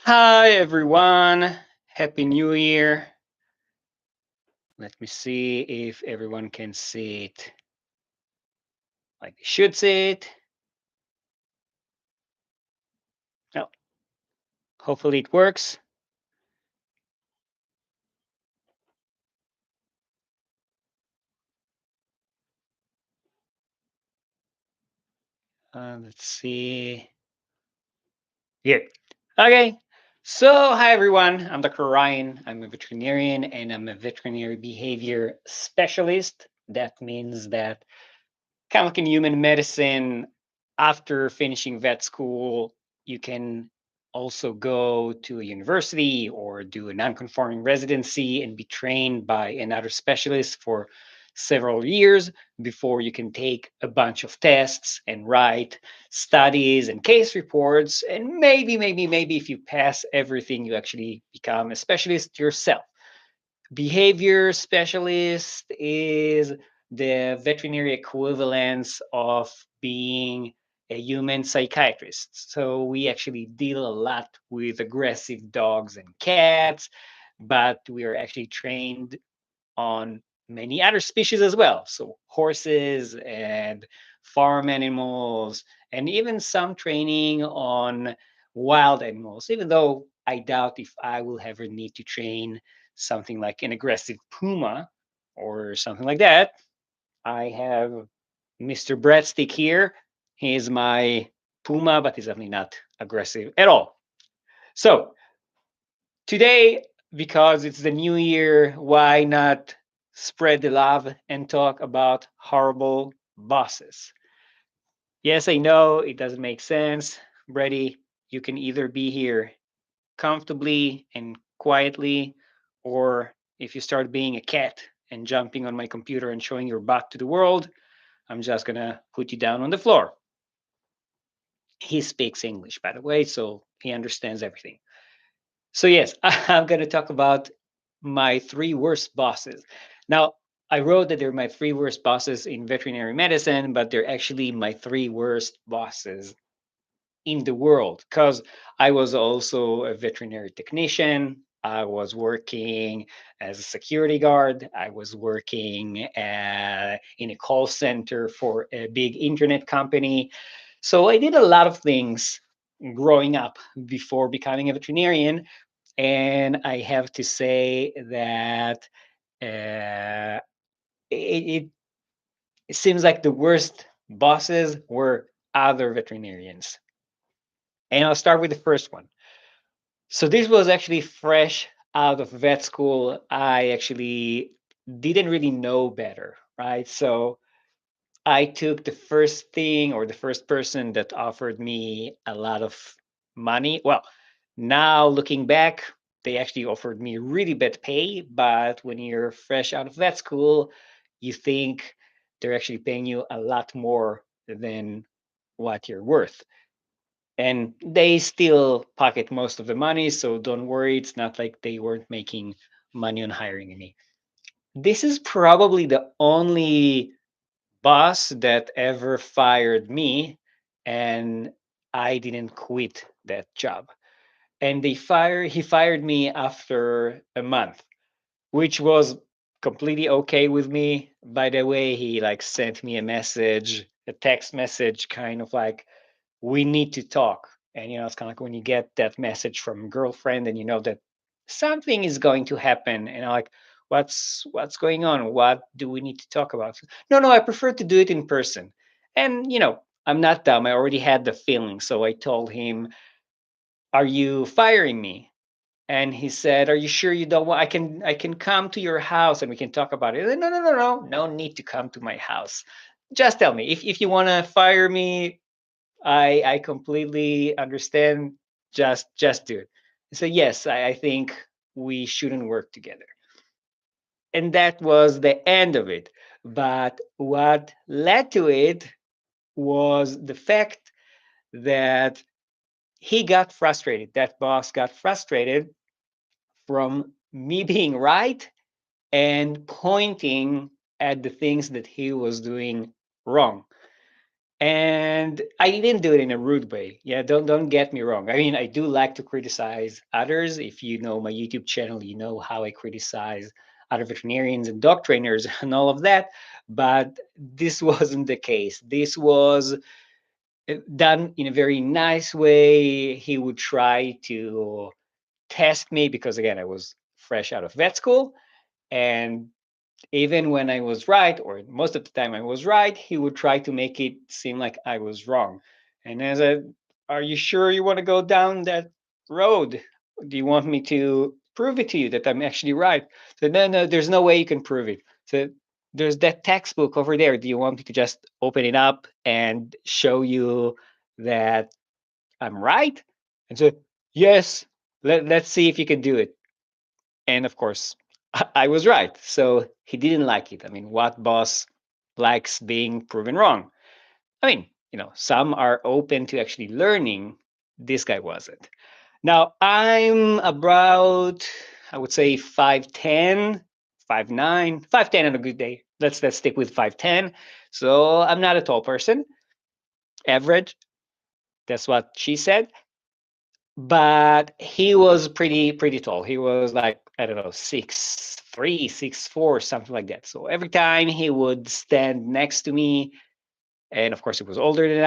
Hi everyone. Happy New Year. Let me see if everyone can see it like they should see it. No, hopefully it works. Let's see. Here. Okay. So, hi everyone. I'm Dr. Ryan. I'm a veterinarian and I'm a veterinary behavior specialist. That means that kind of like in human medicine, after finishing vet school, you can also go to a university or do a non-conforming residency and be trained by another specialist for several years before you can take a bunch of tests and write studies and case reports. And maybe if you pass everything, you actually become a specialist yourself. Behavior specialist is the veterinary equivalence of being a human psychiatrist. So we actually deal a lot with aggressive dogs and cats, but we are actually trained on many other species as well. So horses and farm animals, and even some training on wild animals, even though I doubt if I will ever need to train something like an aggressive puma or something like that. I have Mr. Breadstick here. He is my puma, but he's definitely not aggressive at all. So today, because it's the new year, why not spread the love and talk about horrible bosses? Yes, I know it doesn't make sense. Brady, you can either be here comfortably and quietly, or if you start being a cat and jumping on my computer and showing your butt to the world, I'm just gonna put you down on the floor. He speaks English, by the way, so he understands everything. So, yes, I'm going to talk about my three worst bosses. Now, I wrote that they're my three worst bosses in veterinary medicine, but they're actually my three worst bosses in the world because I was also a veterinary technician. I was working as a security guard. I was working in a call center for a big internet company. So I did a lot of things growing up before becoming a veterinarian. And I have to say that uh, it, it seems like the worst bosses were other veterinarians. And I'll start with the first one. So this was actually fresh out of vet school. I actually didn't really know better, right? So I took the first thing or the first person that offered me a lot of money. Well, now looking back, they actually offered me really bad pay. But when you're fresh out of vet school, you think they're actually paying you a lot more than what you're worth. And they still pocket most of the money. So don't worry. It's not like they weren't making money on hiring me. This is probably the only boss that ever fired me, and I didn't quit that job. And he fired me after a month, which was completely okay with me. By the way, he like sent me a message, a text message, kind of like, we need to talk. And it's kind of like when you get that message from a girlfriend and you know that something is going to happen. And I'm like, what's going on? What do we need to talk about? No, I prefer to do it in person. And I'm not dumb. I already had the feeling. So I told him, are you firing me? And he said, are you sure you don't want, I can come to your house and we can talk about it. No need to come to my house. Just tell me if you want to fire me. I completely understand. Just do it. So yes, I think we shouldn't work together. And that was the end of it. But what led to it was the fact that he got frustrated. That boss got frustrated from me being right and pointing at the things that he was doing wrong. And I didn't do it in a rude way. Yeah, don't get me wrong. I mean, I do like to criticize others. If you know my YouTube channel, you know how I criticize other veterinarians and dog trainers and all of that. But this wasn't the case. This was done in a very nice way. He would try to test me because again, I was fresh out of vet school, and even when I was right, or most of the time I was right, he would try to make it seem like I was wrong. And as I, are you sure you want to go down that road? Do you want me to prove it to you that I'm actually right? So no, no, there's no way you can prove it. So there's that textbook over there. Do you want me to just open it up and show you that I'm right? And so yes, let's see if you can do it. And of course, I was right. So he didn't like it. I mean, what boss likes being proven wrong? I mean, some are open to actually learning. This guy wasn't. Now, I'm about, I would say 5'10, 5'9, 5'10 on a good day. Let's stick with 5'10. So I'm not a tall person, average. That's what she said. But he was pretty tall. He was like, I don't know, 6'3", 6'4", something like that. So every time he would stand next to me, and of course he was older than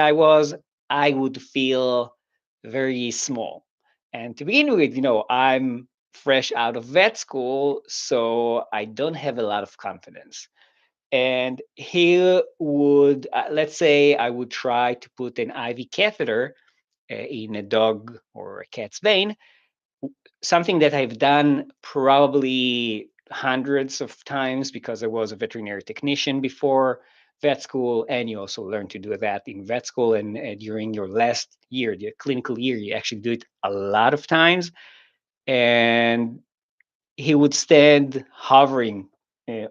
I would feel very small. And to begin with, I'm fresh out of vet school, so I don't have a lot of confidence. And he would, let's say I would try to put an IV catheter in a dog or a cat's vein, something that I've done probably hundreds of times because I was a veterinary technician before vet school, and you also learn to do that in vet school. And during your last year, the clinical year, you actually do it a lot of times. And he would stand hovering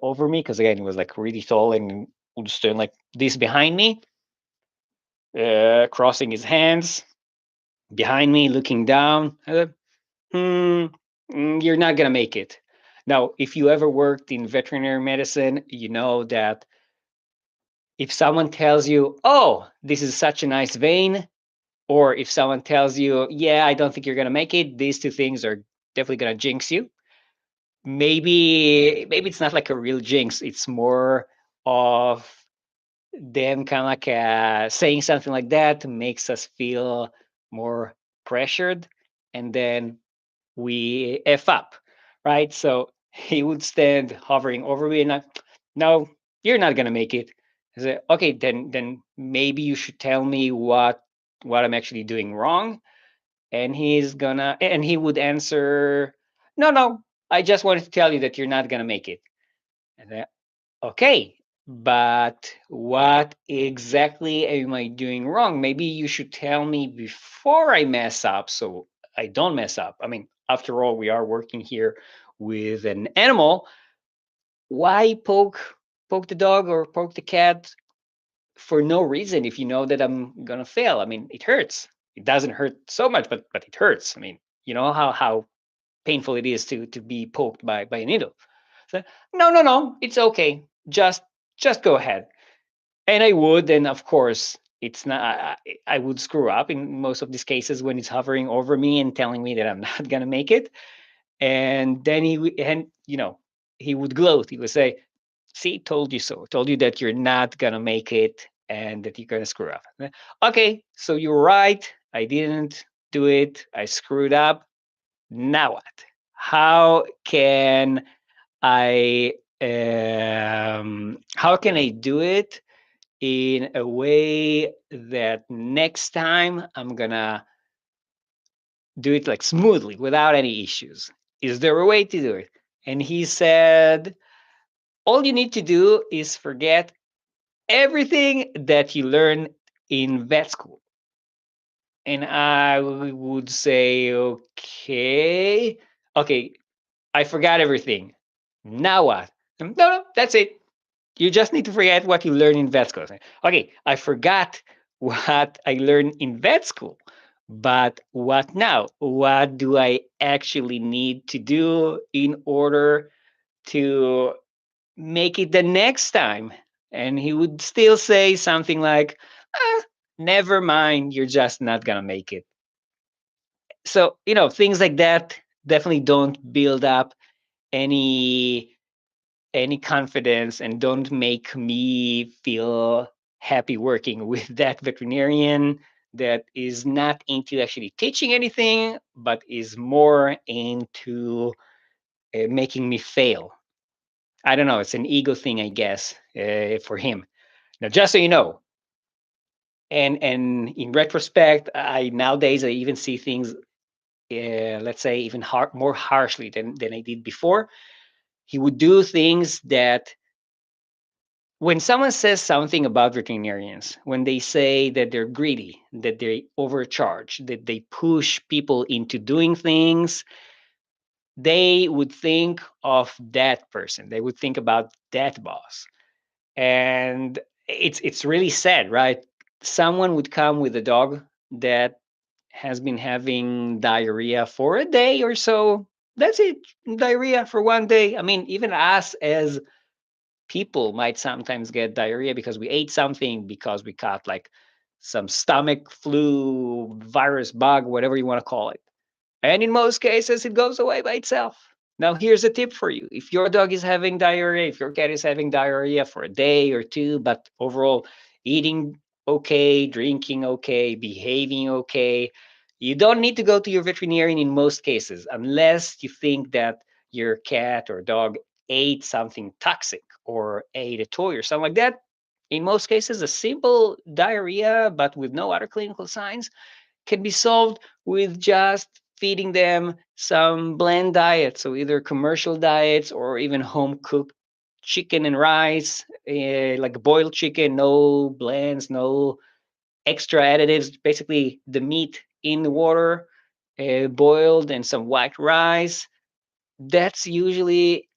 over me because, again, he was like really tall and would stand like this behind me, crossing his hands behind me, looking down. Hmm, you're not going to make it. Now, if you ever worked in veterinary medicine, you know that if someone tells you, oh, this is such a nice vein, or if someone tells you, yeah, I don't think you're going to make it, these two things are definitely going to jinx you. Maybe it's not like a real jinx. It's more of them kind of like saying something like that makes us feel more pressured. And then we F up, right? So he would stand hovering over me, and no, you're not gonna make it. I said, okay, then maybe you should tell me what I'm actually doing wrong. And he would answer, no, no, I just wanted to tell you that you're not gonna make it. And then, okay, but what exactly am I doing wrong? Maybe you should tell me before I mess up so I don't mess up. I mean, after all, we are working here with an animal. Why poke the dog or poke the cat for no reason if you know that I'm gonna fail? I mean, it hurts. It doesn't hurt so much, but it hurts. I mean, you know how painful it is to be poked by a needle. So, no, no, no, it's okay. Just go ahead. And I would, and of course, it's not. I would screw up in most of these cases when it's hovering over me and telling me that I'm not gonna make it. And then he would gloat. He would say, "See, told you so. Told you that you're not gonna make it and that you're gonna screw up." Okay, so you're right. I didn't do it. I screwed up. Now what? How can I how can I do it in a way that next time I'm gonna do it like smoothly without any issues? Is there a way to do it? And he said, all you need to do is forget everything that you learn in vet school. And I would say, okay, okay, I forgot everything. Now what? No, no, that's it. You just need to forget what you learned in vet school. Okay, I forgot what I learned in vet school, but what now? What do I actually need to do in order to make it the next time? And he would still say something like, ah, never mind, you're just not gonna make it. So, things like that definitely don't build up any confidence and don't make me feel happy working with that veterinarian that is not into actually teaching anything, but is more into making me fail. I don't know. It's an ego thing, I guess, for him. Now, just so you know, and in retrospect, I nowadays I even see things, let's say, even more harshly than I did before. He would do things that when someone says something about veterinarians, when they say that they're greedy, that they overcharge, that they push people into doing things, they would think of that person. They would think about that boss. And it's really sad, right? Someone would come with a dog that has been having diarrhea for a day or so. That's it, diarrhea for one day. I mean, even us as people might sometimes get diarrhea because we ate something, because we caught like some stomach flu, virus, bug, whatever you want to call it. And in most cases, it goes away by itself. Now, here's a tip for you. If your dog is having diarrhea, if your cat is having diarrhea for a day or two, but overall eating okay, drinking okay, behaving okay, you don't need to go to your veterinarian in most cases, unless you think that your cat or dog ate something toxic or ate a toy or something like that. In most cases, a simple diarrhea, but with no other clinical signs, can be solved with just feeding them some blend diet. So either commercial diets or even home cooked chicken and rice, like boiled chicken, no blends, no extra additives. Basically, the meat in the water, boiled, and some white rice. That's usually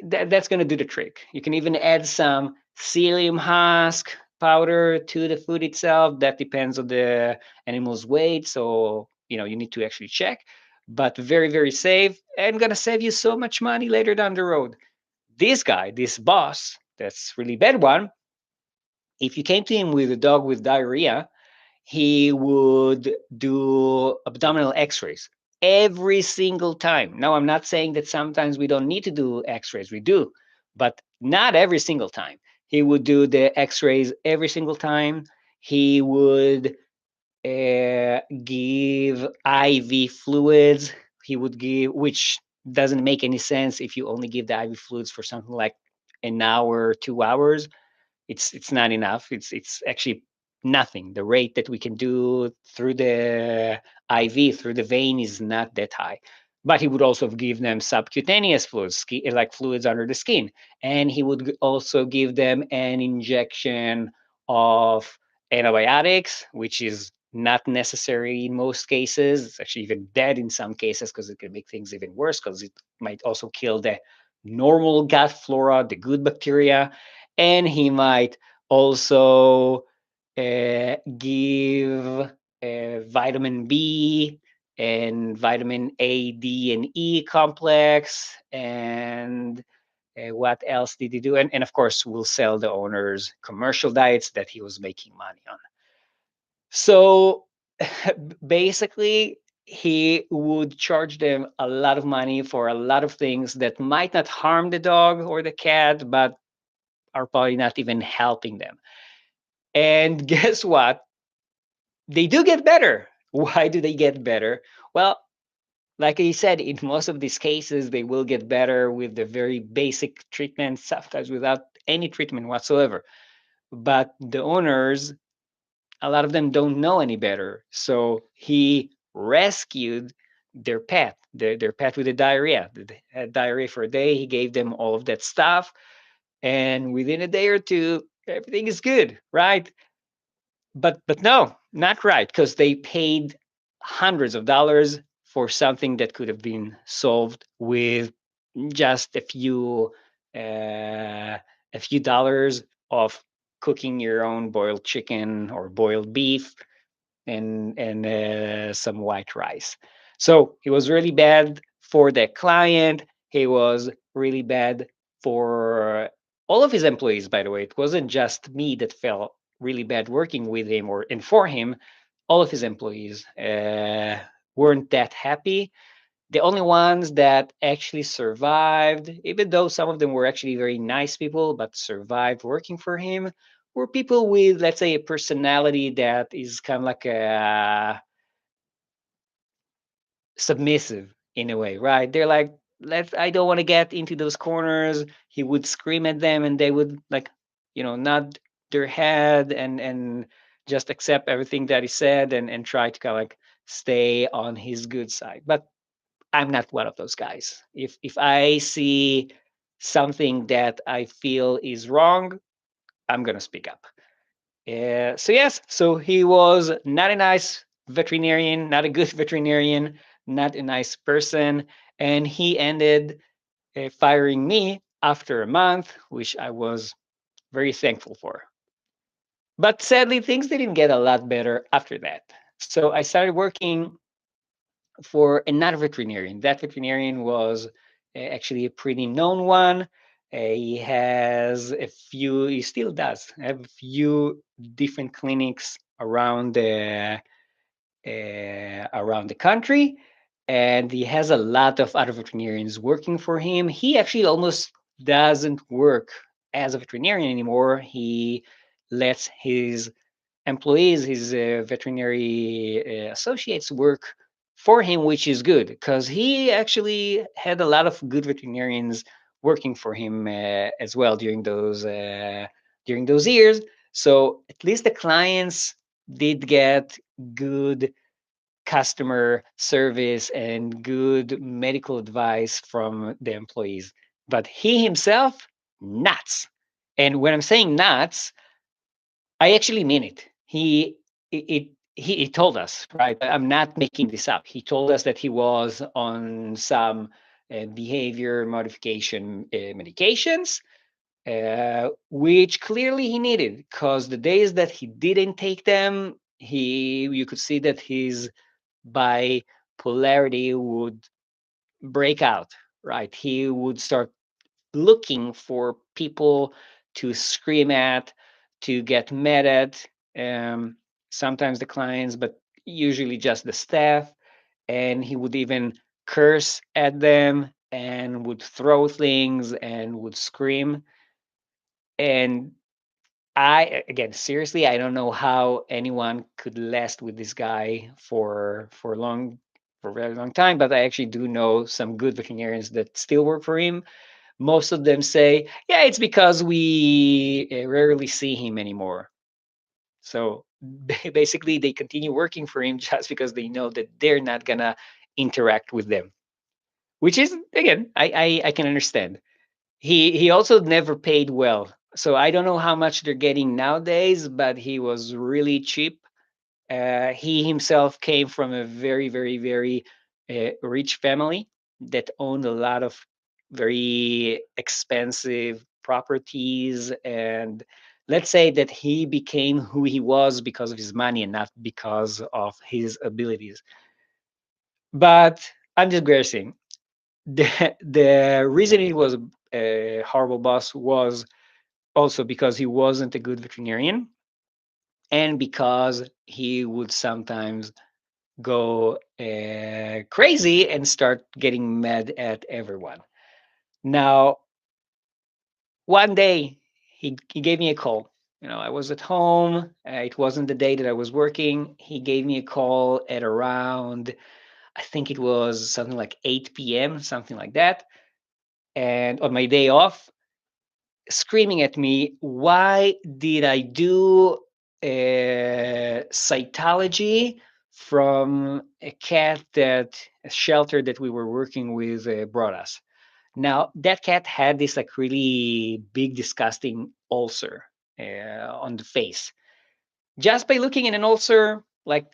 that's going to do the trick. You can even add some psyllium husk powder to the food itself. That depends on the animal's weight, so you need to actually check. But very, very safe and going to save you so much money later down the road. This guy, this boss, that's really bad one. If you came to him with a dog with diarrhea, he would do abdominal x-rays every single time. Now, I'm not saying that sometimes we don't need to do x-rays, we do, but not every single time. He would do the x-rays every single time. He would give IV fluids. He would give, which doesn't make any sense if you only give the IV fluids for something like an hour, 2 hours. It's not enough. It's actually nothing. The rate that we can do through the IV, through the vein, is not that high. But he would also give them subcutaneous fluids, like fluids under the skin, and he would also give them an injection of antibiotics, which is not necessary in most cases. It's actually even dead in some cases because it can make things even worse because it might also kill the normal gut flora, the good bacteria, and he might also give vitamin B and vitamin A, D, and E complex. And what else did he do? And of course, we'll sell the owners commercial diets that he was making money on. So basically, he would charge them a lot of money for a lot of things that might not harm the dog or the cat, but are probably not even helping them. And guess what? They do get better. Why do they get better? Well, like I said, in most of these cases, they will get better with the very basic treatment, sometimes without any treatment whatsoever. But the owners, a lot of them don't know any better. So he rescued their pet, their pet with the diarrhea. They had diarrhea for a day. He gave them all of that stuff. And within a day or two, everything is good, right? But no, not right, because they paid hundreds of dollars for something that could have been solved with just a few dollars of cooking your own boiled chicken or boiled beef and some white rice. So it was really bad for the client. He was really bad for all of his employees. By the way, it wasn't just me that fell really bad working with him or and for him. All of his employees weren't that happy. The only ones that actually survived, even though some of them were actually very nice people, but survived working for him, were people with, let's say, a personality that is kind of like a submissive in a way, right? They're like, let's, I don't want to get into those corners. He would scream at them and they would like, nod their head and just accept everything that he said and try to kind of like stay on his good side. But I'm not one of those guys. If I see something that I feel is wrong, I'm gonna speak up. So yes, so he was not a nice veterinarian, not a good veterinarian, not a nice person, and he ended firing me after a month, which I was very thankful for. But sadly, things didn't get a lot better after that. So I started working for another veterinarian. That veterinarian was actually a pretty known one. He has a few, he still does have a few different clinics around the country, and he has a lot of other veterinarians working for him. He actually almost doesn't work as a veterinarian anymore. He lets his employees, his veterinary associates work for him, which is good because he actually had a lot of good veterinarians working for him as well during those years. So at least the clients did get good customer service and good medical advice from the employees. But he himself, nuts. And when I'm saying nuts, I actually mean it. He told us, right? I'm not making this up. He told us that he was on some behavior modification medications, which clearly he needed because the days that he didn't take them, you could see that his bipolarity would break out, right? He would start looking for people to scream at, to get mad at, um, sometimes the clients, but usually just the staff. And he would even curse at them and would throw things and would scream. And again, seriously, I don't know how anyone could last with this guy for a very long time. But I actually do know some good veterinarians that still work for him. Most of them say, yeah, it's because we rarely see him anymore. So basically, they continue working for him just because they know that they're not gonna interact with them, which is again, I can understand. He also never paid well, so I don't know how much they're getting nowadays, but he was really cheap. He himself came from a very, very, very rich family that owned a lot of very expensive properties. And let's say that he became who he was because of his money and not because of his abilities. But I'm digressing. The reason he was a horrible boss was also because he wasn't a good veterinarian and because he would sometimes go crazy and start getting mad at everyone. Now, one day he gave me a call. I was at home. It wasn't the day that I was working. He gave me a call at around, I think it was something like 8 p.m., something like that. And on my day off, screaming at me, why did I do cytology from a shelter that we were working with brought us. Now, that cat had this like really big, disgusting ulcer on the face. Just by looking at an ulcer, like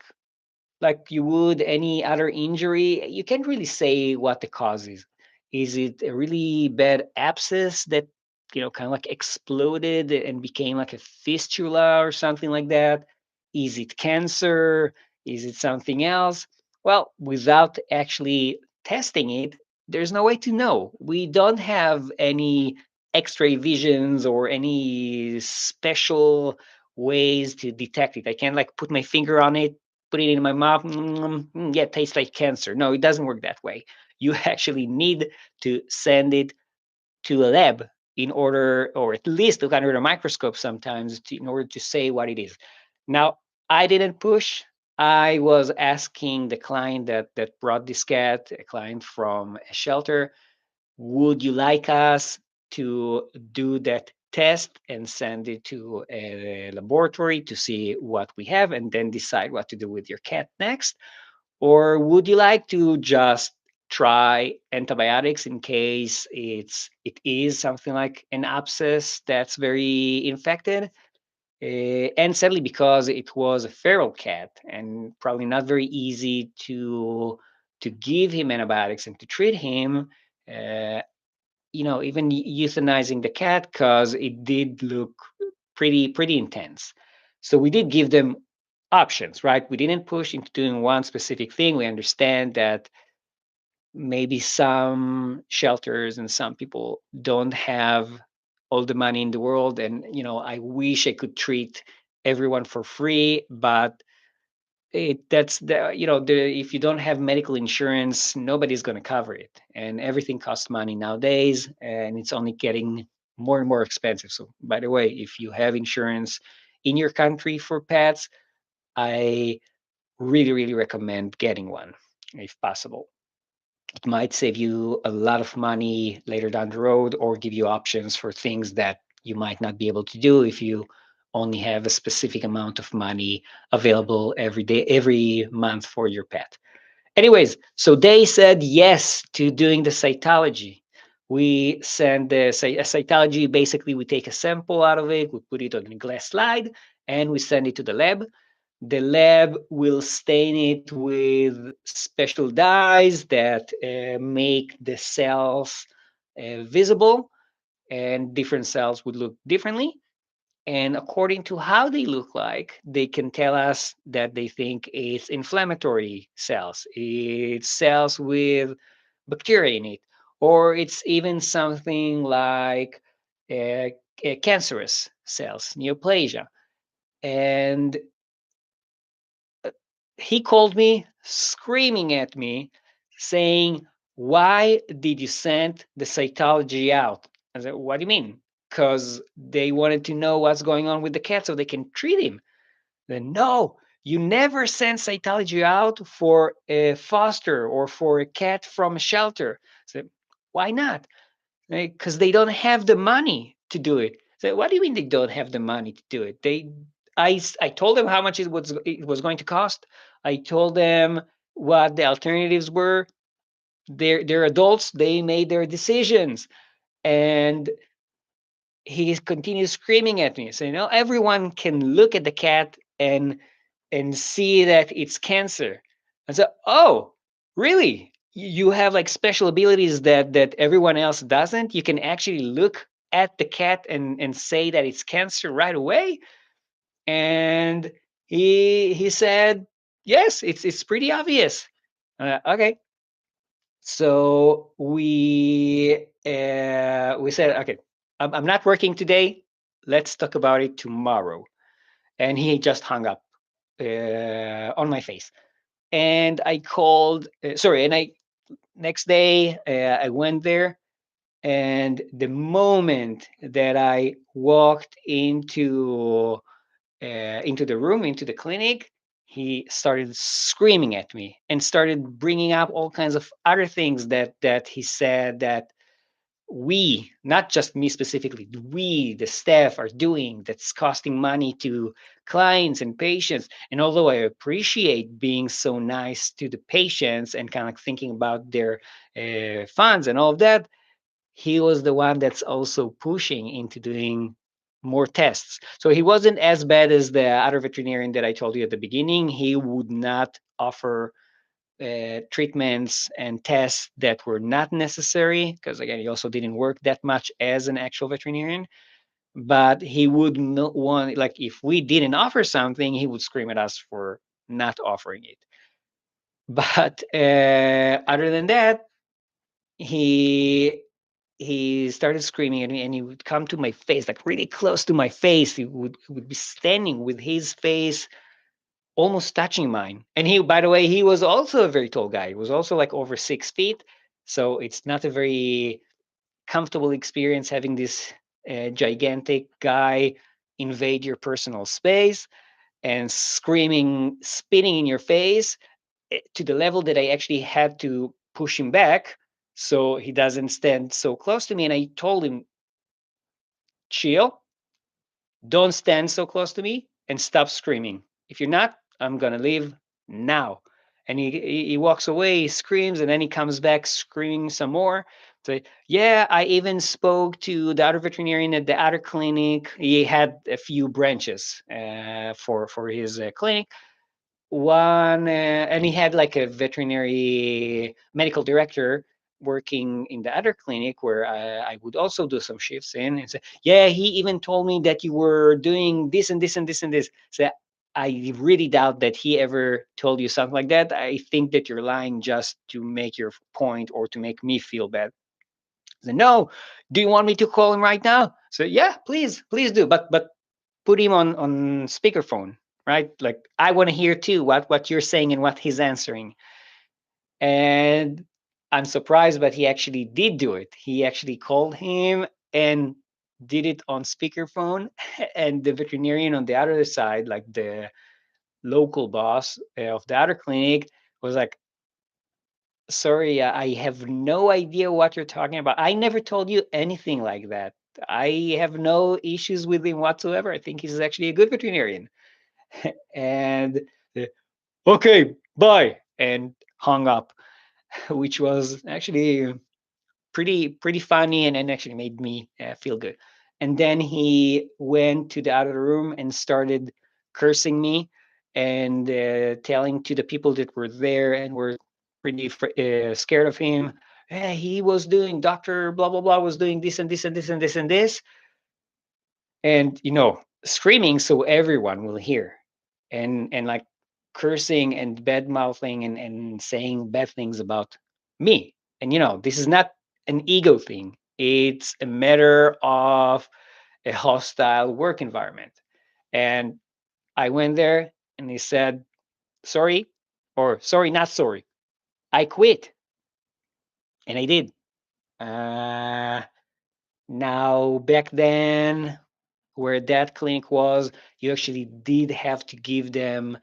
you would any other injury, you can't really say what the cause is. Is it a really bad abscess that, kind of like exploded and became like a fistula or something like that? Is it cancer? Is it something else? Well, without actually testing it, there's no way to know. We don't have any x ray visions or any special ways to detect it. I can't like put my finger on it, put it in my mouth. Yeah, it tastes like cancer. No, it doesn't work that way. You actually need to send it to a lab in order, or at least look under the microscope sometimes in order to say what it is. Now, I didn't push. I was asking the client that brought this cat, a client from a shelter, would you like us to do that test and send it to a laboratory to see what we have and then decide what to do with your cat next? Or would you like to just try antibiotics in case it is something like an abscess that's very infected? And sadly, because it was a feral cat and probably not very easy to give him antibiotics and to treat him, uh, even euthanizing the cat because it did look pretty intense. So we did give them options, right? We didn't push into doing one specific thing. We understand that maybe some shelters and some people don't have all the money in the world, and I wish I could treat everyone for free, but that's the if you don't have medical insurance, nobody's going to cover it, and everything costs money nowadays, and it's only getting more and more expensive. So by the way, if you have insurance in your country for pets, I really recommend getting one if possible. It might save you a lot of money later down the road, or give you options for things that you might not be able to do if you only have a specific amount of money available every day, every month for your pet. Anyways, so they said yes to doing the cytology. We send the cytology. Basically, we take a sample out of it, we put it on a glass slide, and we send it to the lab. The lab will stain it with special dyes that make the cells visible, and different cells would look differently. And according to how they look like, they can tell us that they think it's inflammatory cells, it's cells with bacteria in it, or it's even something like uh, cancerous cells, neoplasia. And he called me screaming at me, saying, "Why did you send the cytology out?" I said, "What do you mean?" Because they wanted to know what's going on with the cat so they can treat him. Then, no, you never send cytology out for a foster or for a cat from a shelter. I said, why not? Because they don't have the money to do it. So what do you mean they don't have the money to do it? I told them how much it was going to cost. I told them what the alternatives were. They're adults. They made their decisions, and he continues screaming at me, saying, "No, everyone can look at the cat and see that it's cancer." I said, "Oh, really? You have like special abilities that everyone else doesn't? You can actually look at the cat and say that it's cancer right away?" And he said, "Yes, it's pretty obvious." Okay, so we said, "Okay, I'm not working today. Let's talk about it tomorrow." And he just hung up on my face. And I called. Sorry, and I next day I went there, and the moment that I walked into the room, into the clinic, he started screaming at me and started bringing up all kinds of other things that he said that we, not just me specifically, we, the staff, are doing that's costing money to clients and patients. And although I appreciate being so nice to the patients and kind of like thinking about their funds and all of that, he was the one that's also pushing into doing more tests. So he wasn't as bad as the other veterinarian that I told you at the beginning. He would not offer treatments and tests that were not necessary, because again, he also didn't work that much as an actual veterinarian. But he would not want, like, if we didn't offer something, he would scream at us for not offering it. But other than that, he he started screaming at me, and he would come to my face, like really close to my face. He would be standing with his face almost touching mine. And he, by the way, he was also a very tall guy. He was also like over 6 feet. So it's not a very comfortable experience having this gigantic guy invade your personal space and screaming, spitting in your face, to the level that I actually had to push him back so he doesn't stand so close to me. And I told him, chill, don't stand so close to me, and stop screaming. If you're not, I'm going to leave now. And he walks away, he screams, and then he comes back screaming some more. So, yeah, I even spoke to the other veterinarian at the other clinic. He had a few branches for his clinic. One, and he had like a veterinary medical director working in the other clinic where I would also do some shifts in, and say, yeah, he even told me that you were doing this and this and this and this. So I really doubt that he ever told you something like that. I think that you're lying just to make your point or to make me feel bad. So, no, do you want me to call him right now? So yeah, please do, but put him on speakerphone, right? Like I want to hear too what you're saying and what he's answering. And I'm surprised, but he actually did do it. He actually called him and did it on speakerphone. And the veterinarian on the other side, like the local boss of the other clinic, was like, sorry, I have no idea what you're talking about. I never told you anything like that. I have no issues with him whatsoever. I think he's actually a good veterinarian. And okay, bye, and hung up, which was actually pretty funny, and actually made me feel good. And then he went to the other room and started cursing me and telling to the people that were there and were pretty scared of him. Hey, he was doing Doctor blah blah blah was doing this and this and this and this and this, and screaming so everyone will hear, and like cursing and bad mouthing and saying bad things about me. And this is not an ego thing, it's a matter of a hostile work environment. And I went there and he said, sorry, or sorry, not sorry, I quit. And I did. Now back then, where that clinic was, you actually did have to give them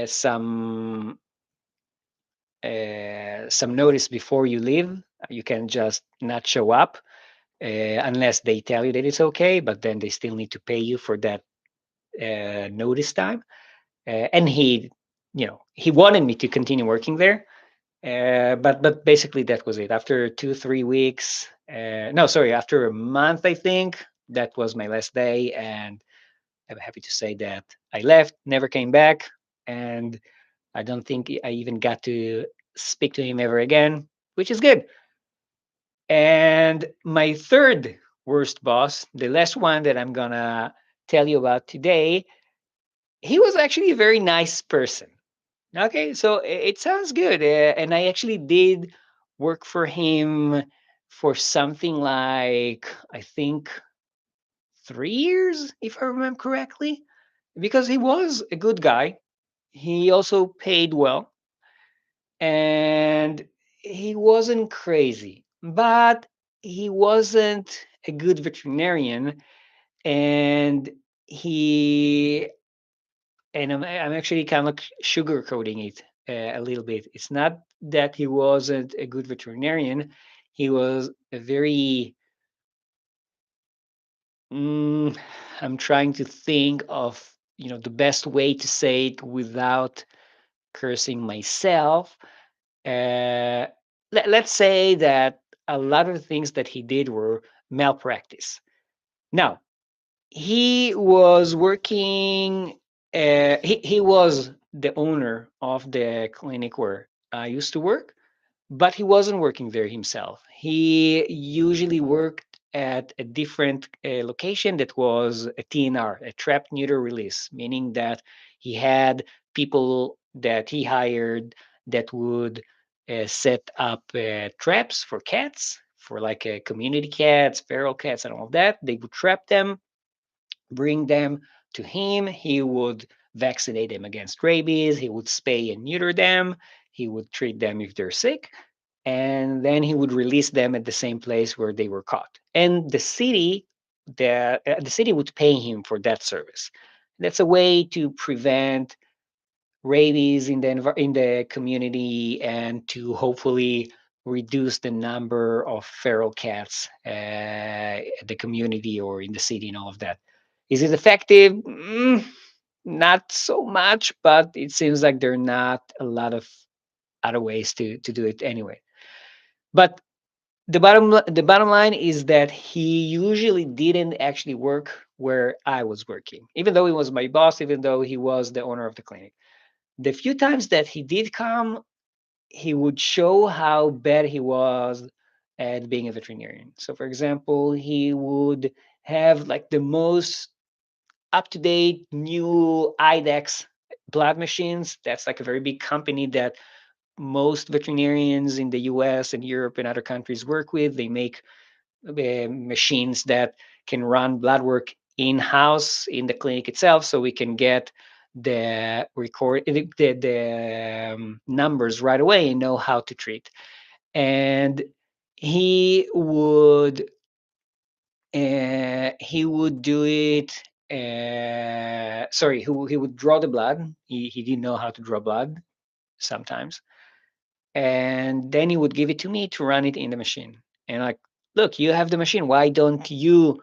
some notice before you leave. You can just not show up unless they tell you that it's okay, but then they still need to pay you for that notice time. And he wanted me to continue working there, but basically that was it. After 2 3 weeks, no, sorry, after a month, I think that was my last day, and I'm happy to say that I left, never came back, and I don't think I even got to speak to him ever again, which is good. And my third worst boss, the last one that I'm gonna tell you about today, he was actually a very nice person. Okay, so it sounds good. And I actually did work for him for something like, I think, 3 years, if I remember correctly, because he was a good guy. He also paid well, and he wasn't crazy, but he wasn't a good veterinarian. And he, and I'm actually kind of sugarcoating it a little bit. It's not that he wasn't a good veterinarian. He was a very, mm, I'm trying to think of, the best way to say it without cursing myself. Uh, let's say that a lot of things that he did were malpractice. Now, he was working, he was the owner of the clinic where I used to work, but he wasn't working there himself. He usually worked at a different location that was a TNR, a trap neuter release, meaning that he had people that he hired that would set up traps for cats for like community cats, feral cats, and all of that. They would trap them, bring them to him. He would vaccinate them against rabies. He would spay and neuter them. He would treat them if they're sick. And then he would release them at the same place where they were caught. And the city would pay him for that service. That's a way to prevent rabies in the community and to hopefully reduce the number of feral cats at the community or in the city and all of that. Is it effective? Not so much, but it seems like there are not a lot of other ways to do it anyway. But the bottom line is that he usually didn't actually work where I was working, even though he was my boss, even though he was the owner of the clinic. The few times that he did come, he would show how bad he was at being a veterinarian. So, for example, he would have like the most up to date new IDEX blood machines. That's like a very big company that most veterinarians in the US and Europe and other countries work with. They make machines that can run blood work in house in the clinic itself, so we can get the numbers right away and know how to treat. And he would he would do it. Sorry, he would draw the blood. He didn't know how to draw blood sometimes, and then he would give it to me to run it in the machine. And like, look, you have the machine. Why don't you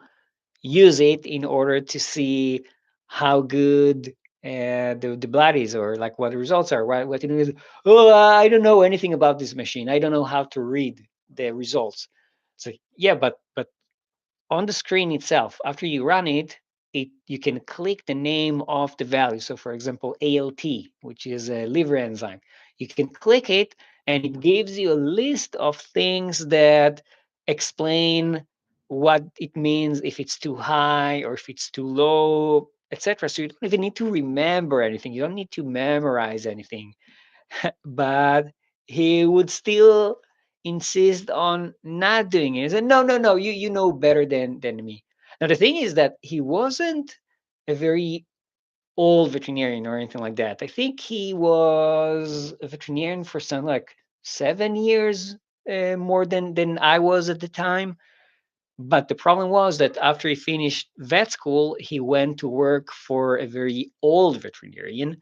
use it in order to see how good the blood is, or like what the results are? What it is? Oh, I don't know anything about this machine. I don't know how to read the results. So yeah, but on the screen itself, after you run it, you can click the name of the value. So, for example, ALT, which is a liver enzyme, you can click it, and it gives you a list of things that explain what it means if it's too high or if it's too low, etc. So you don't even need to remember anything. You don't need to memorize anything. But he would still insist on not doing it. He said, "No, no, no, you know better than me." Now the thing is that he wasn't a very old veterinarian or anything like that. I think he was a veterinarian for some like 7 years more than I was at the time. But the problem was that after he finished vet school, he went to work for a very old veterinarian,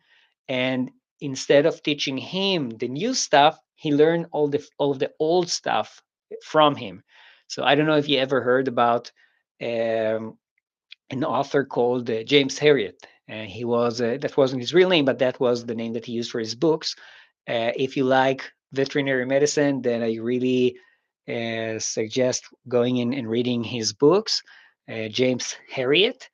and instead of teaching him the new stuff, he learned all of the old stuff from him. So I don't know if you ever heard about um, an author called James Herriot. He was that wasn't his real name, but that was the name that he used for his books. If you like veterinary medicine, then I really suggest going in and reading his books. James Herriot.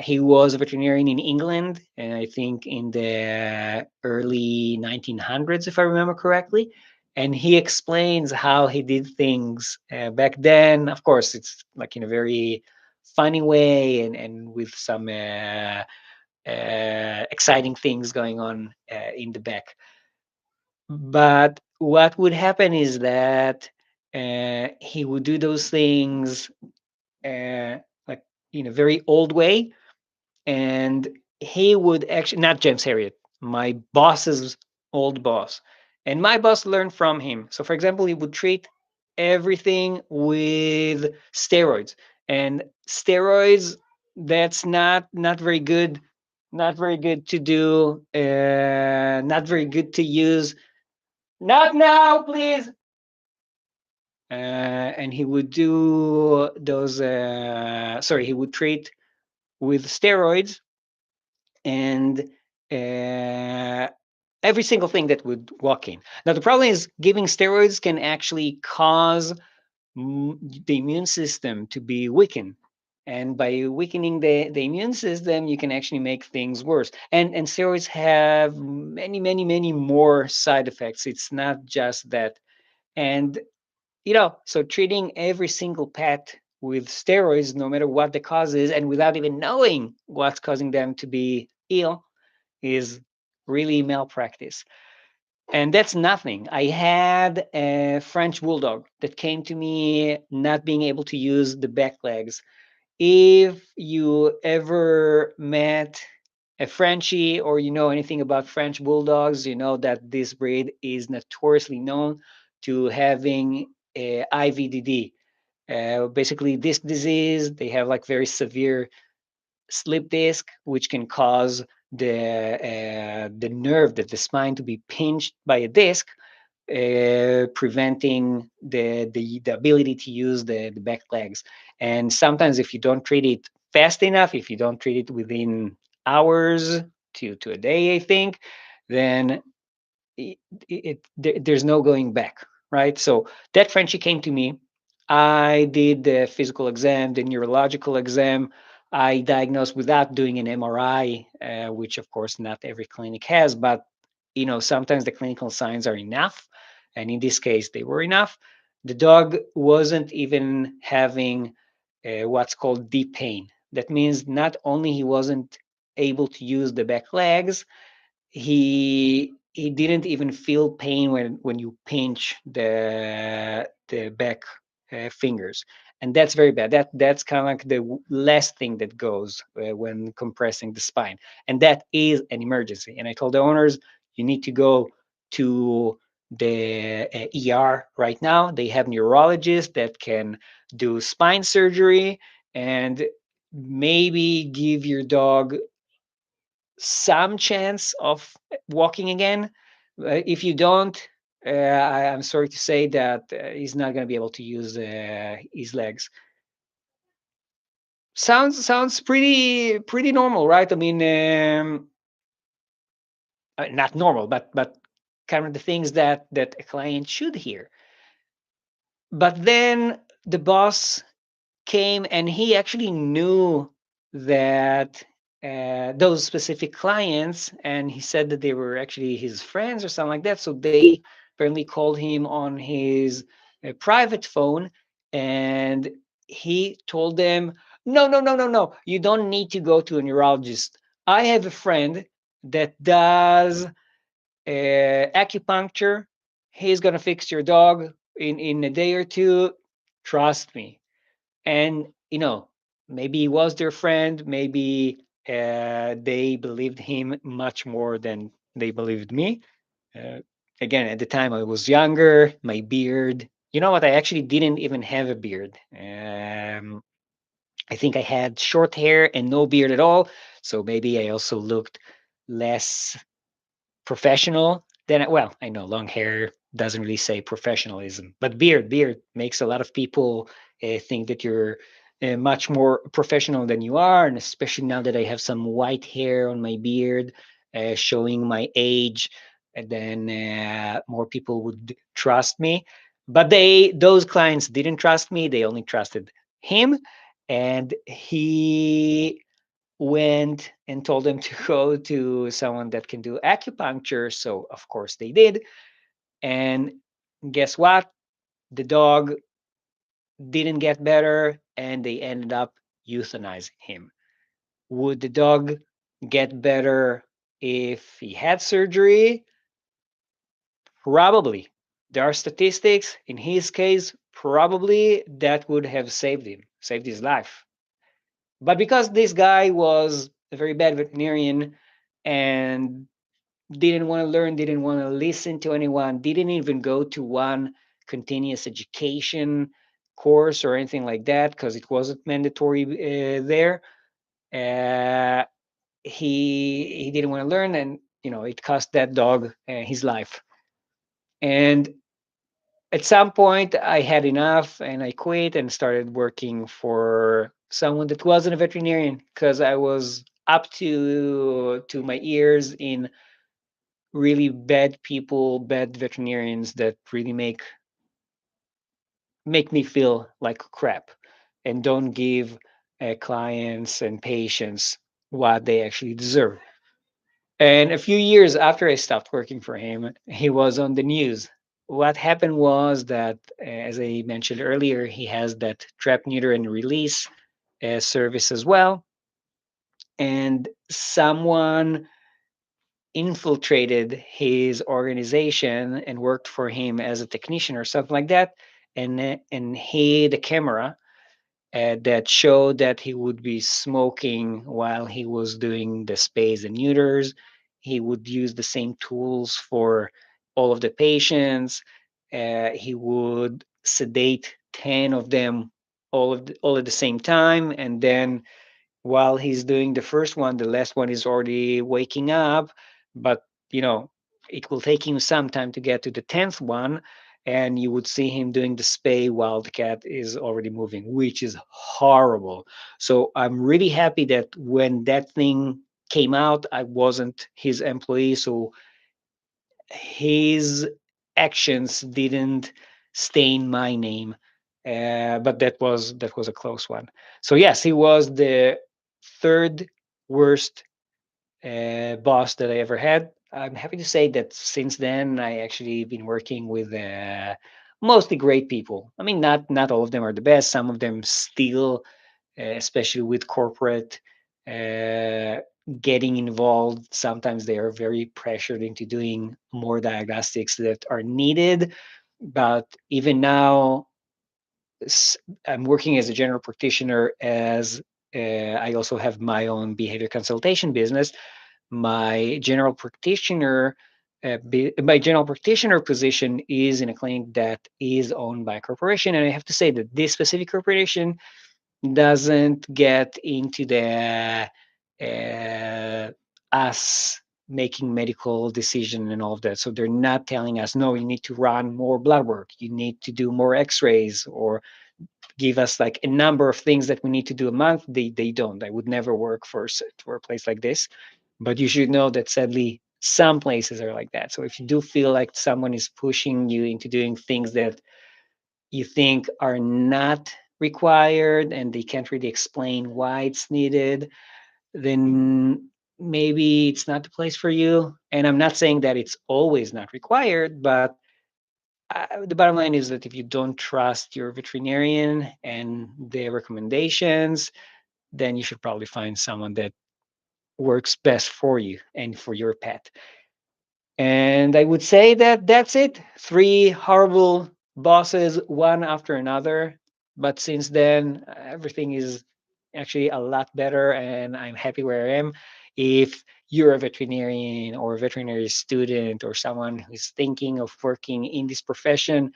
He was a veterinarian in England, and I think in the early 1900s, if I remember correctly. And he explains how he did things back then. Of course, it's like in a very funny way and with some exciting things going on in the back. But what would happen is that he would do those things like in a very old way, and he would actually, not James Herriot, my boss's old boss, and my boss learned from him. So, for example, he would treat everything with steroids, and steroids, that's not very good, not very good to do, not very good to use. Not now, please. And he would do those. Sorry, he would treat with steroids and uh, every single thing that would walk in. Now, the problem is giving steroids can actually cause the immune system to be weakened. And by weakening the immune system, you can actually make things worse. And steroids have many, many, many more side effects. It's not just that. And, so treating every single pet with steroids, no matter what the cause is, and without even knowing what's causing them to be ill, is really malpractice. And that's nothing. I had a French bulldog that came to me not being able to use the back legs. If you ever met a Frenchie or you know anything about French bulldogs, you know that this breed is notoriously known to having a IVDD. Basically, disc disease. They have like very severe slip disc, which can cause the nerve, that the spine, to be pinched by a disc, preventing the ability to use the back legs. And sometimes, if you don't treat it fast enough, if you don't treat it within hours to a day, I think, then there's no going back, right? So that Frenchie came to me. I did the physical exam, the neurological exam. I diagnosed without doing an MRI, which of course not every clinic has, but sometimes the clinical signs are enough, and in this case they were enough. The dog wasn't even having what's called deep pain. That means not only he wasn't able to use the back legs, he didn't even feel pain when you pinch the back fingers, and that's very bad. That's kind of like the last thing that goes when compressing the spine, and that is an emergency. And I told the owners, you need to go to the ER right now. They have neurologists that can do spine surgery and maybe give your dog some chance of walking again. If you don't, I'm sorry to say that he's not going to be able to use his legs. Sounds pretty normal, right? I mean, not normal, but kind of the things that a client should hear. But then the boss came and he actually knew that those specific clients, and he said that they were actually his friends or something like that. So they apparently called him on his private phone, and he told them, no, no, no, no, no, you don't need to go to a neurologist. I have a friend that does acupuncture. He's going to fix your dog in a day or two. Trust me. And maybe he was their friend, maybe they believed him much more than they believed me. uh, Again, at the time I was younger, my beard, you know what, I actually didn't even have a beard. I think I had short hair and no beard at all, so maybe I also looked less professional, then well, I know long hair doesn't really say professionalism, but beard makes a lot of people think that you're much more professional than you are, and especially now that I have some white hair on my beard, showing my age, and then more people would trust me. But those clients didn't trust me; they only trusted him, and he went and told them to go to someone that can do acupuncture. So, of course, they did. And guess what? The dog didn't get better and they ended up euthanizing him. Would the dog get better if he had surgery? Probably. There are statistics. In his case, probably that would have saved him, saved his life. But because this guy was a very bad veterinarian and didn't want to learn, didn't want to listen to anyone, didn't even go to one continuous education course or anything like that because it wasn't mandatory there. Uh, he didn't want to learn, and it cost that dog his life. And at some point, I had enough, and I quit and started working for someone that wasn't a veterinarian because I was up to my ears in really bad people, bad veterinarians that really make me feel like crap and don't give clients and patients what they actually deserve. And a few years after I stopped working for him, he was on the news. What happened was that, as I mentioned earlier, he has that trap, neuter, and release service as well. And someone infiltrated his organization and worked for him as a technician or something like that, and hid a camera that showed that he would be smoking while he was doing the spays and neuters. He would use the same tools for all of the patients. He would sedate 10 of them all at the same time, and then while he's doing the first one, the last one is already waking up, but you know, it will take him some time to get to the 10th one, and you would see him doing the spay while the cat is already moving, which is horrible. So I'm really happy that when that thing came out, I wasn't his employee, so his actions didn't stain my name. But that was a close one. So yes, he was the third worst boss that I ever had. I'm happy to say that since then I actually been working with mostly great people. I mean, not all of them are the best. Some of them still, especially with corporate uh, getting involved. Sometimes they are very pressured into doing more diagnostics that are needed. But even now, I'm working as a general practitioner. As I also have my own behavior consultation business. My general practitioner position is in a clinic that is owned by a corporation, and I have to say that this specific corporation doesn't get into the us making medical decision and all of that. So they're not telling us, no, you need to run more blood work, you need to do more X-rays, or give us like a number of things that we need to do a month. They don't. I would never work for a place like this. But you should know that sadly some places are like that. So if you do feel like someone is pushing you into doing things that you think are not required and they can't really explain why it's needed, then maybe it's not the place for you. And I'm not saying that it's always not required, but the bottom line is that if you don't trust your veterinarian and their recommendations, then you should probably find someone that works best for you and for your pet. And I would say that that's it. Three horrible bosses, one after another. But since then, everything is actually a lot better, and I'm happy where I am. If you're a veterinarian or a veterinary student or someone who's thinking of working in this profession,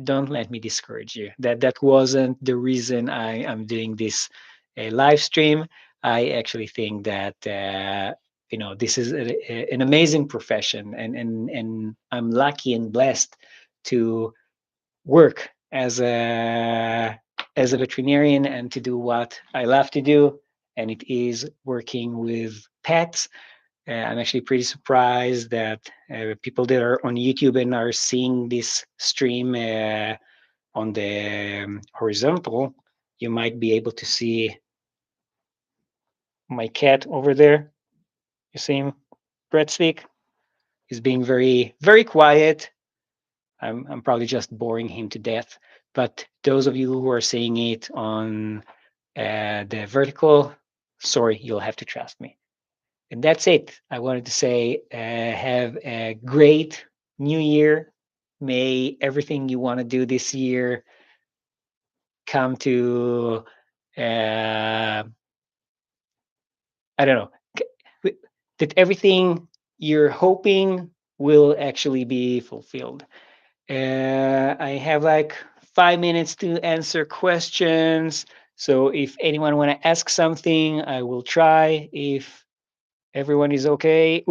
don't let me discourage you. That wasn't the reason I am doing this live stream. I actually think that this is an amazing profession, and I'm lucky and blessed to work as a veterinarian and to do what I love to do, and it is working with pets. I'm actually pretty surprised that people that are on YouTube and are seeing this stream on the horizontal, you might be able to see my cat over there. You see him, Breadstick? He's being very, very quiet. I'm probably just boring him to death. But those of you who are seeing it on the vertical, sorry, you'll have to trust me. And that's it. I wanted to say have a great new year. May everything you want to do this year come to, uh, I don't know, that everything you're hoping will actually be fulfilled. I have like 5 minutes to answer questions. So if anyone want to ask something, I will try. Everyone is okay,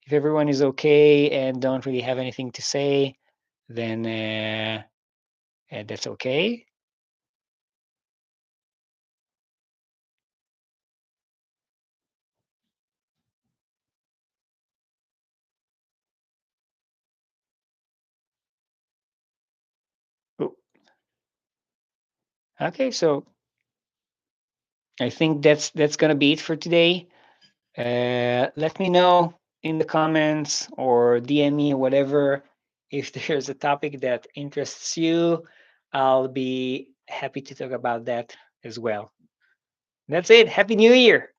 if everyone is okay and don't really have anything to say, then that's okay. Oop. Okay, so I think that's gonna be it for today. Let me know in the comments or DM me or whatever if there's a topic that interests you. I'll be happy to talk about that as well. That's it. Happy New Year.